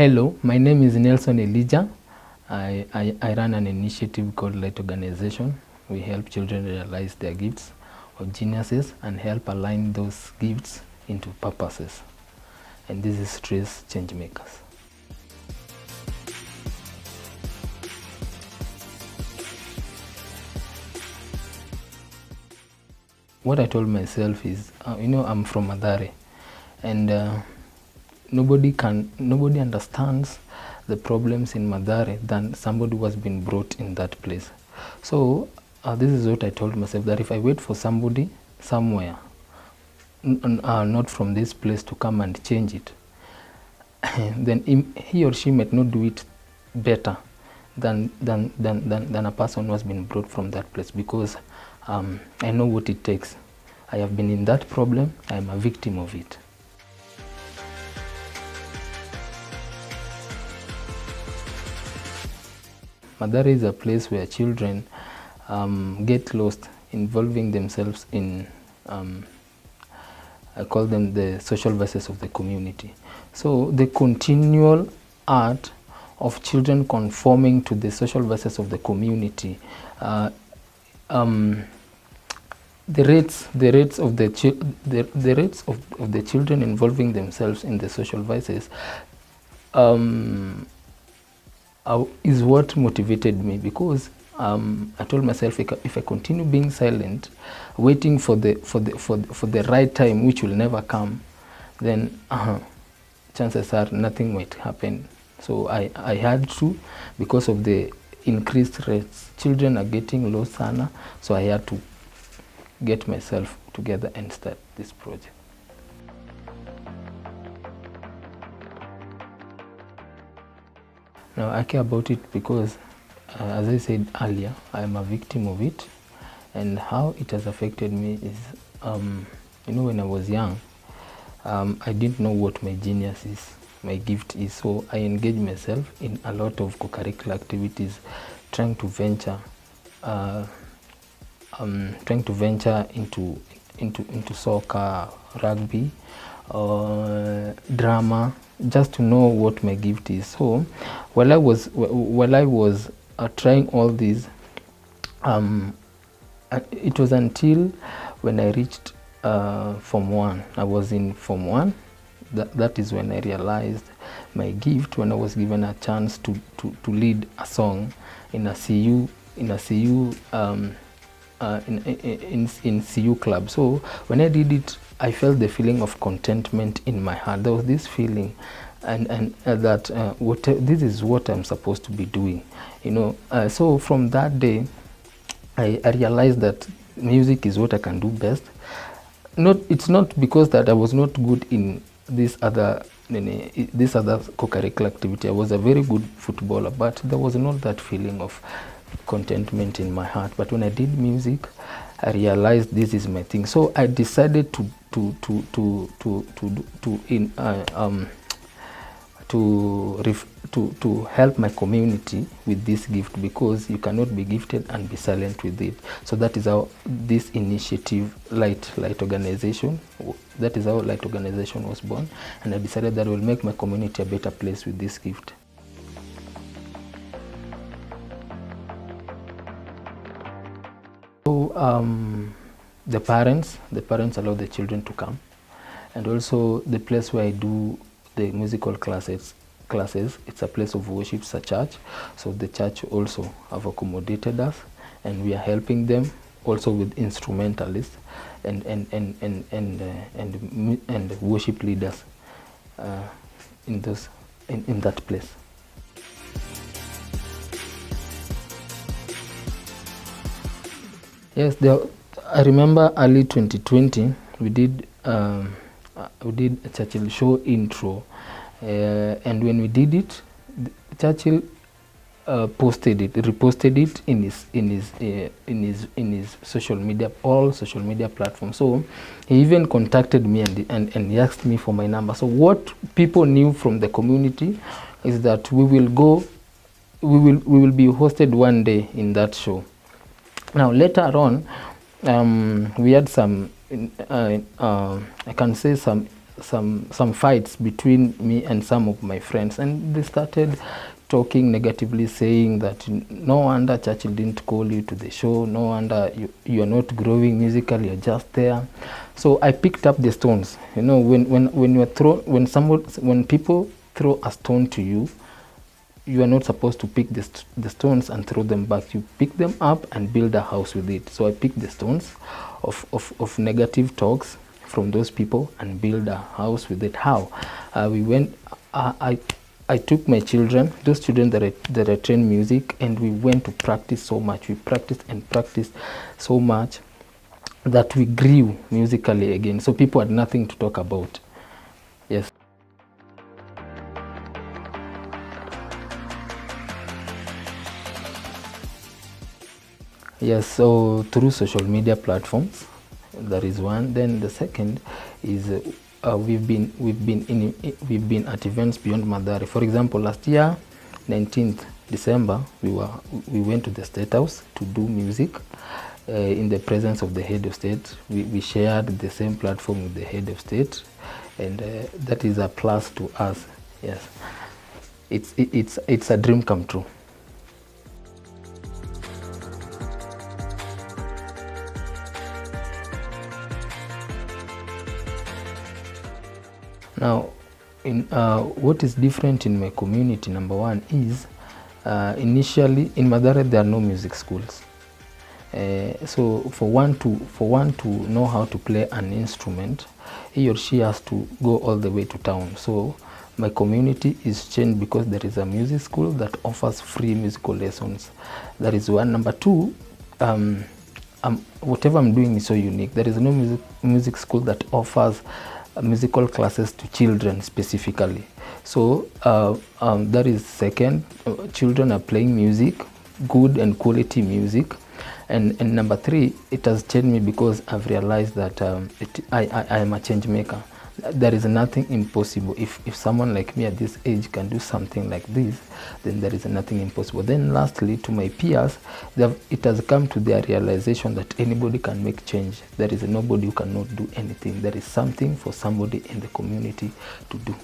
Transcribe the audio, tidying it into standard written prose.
Hello, my name is Nelson Elijah. I run an initiative called Light Organization. We help children realize their gifts or geniuses and help align those gifts into purposes. And this is Trace Changemakers. What I told myself is, I'm from Mathare, and nobody understands the problems in Mathare than somebody who has been brought in that place. So this is what I told myself, that if I wait for somebody somewhere, not from this place, to come and change it, then he or she might not do it better than a person who has been brought from that place, because I know what it takes. I have been in that problem. I am a victim of it. Mathare is a place where children get lost, involving themselves in, I call them the social vices of the community. So the continual art of children conforming to the social vices of the community, the rates of the children involving themselves in the social vices is what motivated me, because I told myself, if I continue being silent, waiting for the right time, which will never come, then chances are nothing might happen. So I had to, because of the increased rates, children are getting lost sana, so I had to get myself together and start this project. Now, I care about it because, as I said earlier, I am a victim of it, and how it has affected me is, when I was young, I didn't know what my genius is, my gift is, so I engaged myself in a lot of co-curricular activities, trying to venture into soccer, rugby, drama, just to know what my gift is. So while I was trying all these, it was until when I reached Form 1. I was in Form 1. That is when I realized my gift, when I was given a chance to lead a song in a CU in CU club. So when I did it, I felt the feeling of contentment in my heart. There was this feeling, and that this is what I'm supposed to be doing, so from that day, I realized that music is what I can do best. It's not because that I was not good in this other co-curricular activity. I was a very good footballer, but there was not that feeling of contentment in my heart. But when I did music, I realized this is my thing. So I decided to help my community with this gift, because you cannot be gifted and be silent with it. So that is how this initiative, Light Organization, that is how Light Organization was born, and I decided that I will make my community a better place with this gift. So the parents allow the children to come, and also the place where I do the musical classes, it's a place of worship, it's a church. So the church also have accommodated us, and we are helping them also with instrumentalists and worship leaders in that place. Yes, I remember early 2020 we did a Churchill show intro, and when we did it, Churchill reposted it in his social media, all social media platforms. So he even contacted me and he asked me for my number. So what people knew from the community is that we will be hosted one day in that show. Now later on, we had some, I can say some some fights between me and some of my friends, and they started talking negatively, saying that no wonder Churchill didn't call you to the show, no wonder you are not growing musically, you're just there. So I picked up the stones. You know, when you are when people throw a stone to you, you are not supposed to pick the stones and throw them back. You pick them up and build a house with it. So I picked the stones of negative talks from those people and build a house with it. How? We went, I took my children, those children that I trained music, and we went to practice so much. We practiced and practiced so much that we grew musically again. So people had nothing to talk about. Yes. Yes, so through social media platforms, that is one. Then the second is we've been at events beyond Mathare. For example, last year, 19th December, we went to the State House to do music in the presence of the head of state. We shared the same platform with the head of state, and that is a plus to us. Yes, it's a dream come true. Now, what is different in my community, number one, is initially in Mathare there are no music schools. So for one to know how to play an instrument, he or she has to go all the way to town. So my community is changed because there is a music school that offers free musical lessons. That is one. Number two, whatever I'm doing is so unique. There is no music school that offers musical classes to children specifically. So that is second. Children are playing music, good and quality music. And number three, it has changed me because I've realized that I am a change maker. There is nothing impossible. If someone like me at this age can do something like this, then there is nothing impossible. Then lastly, to my peers, it has come to their realization that anybody can make change. There is nobody who cannot do anything. There is something for somebody in the community to do.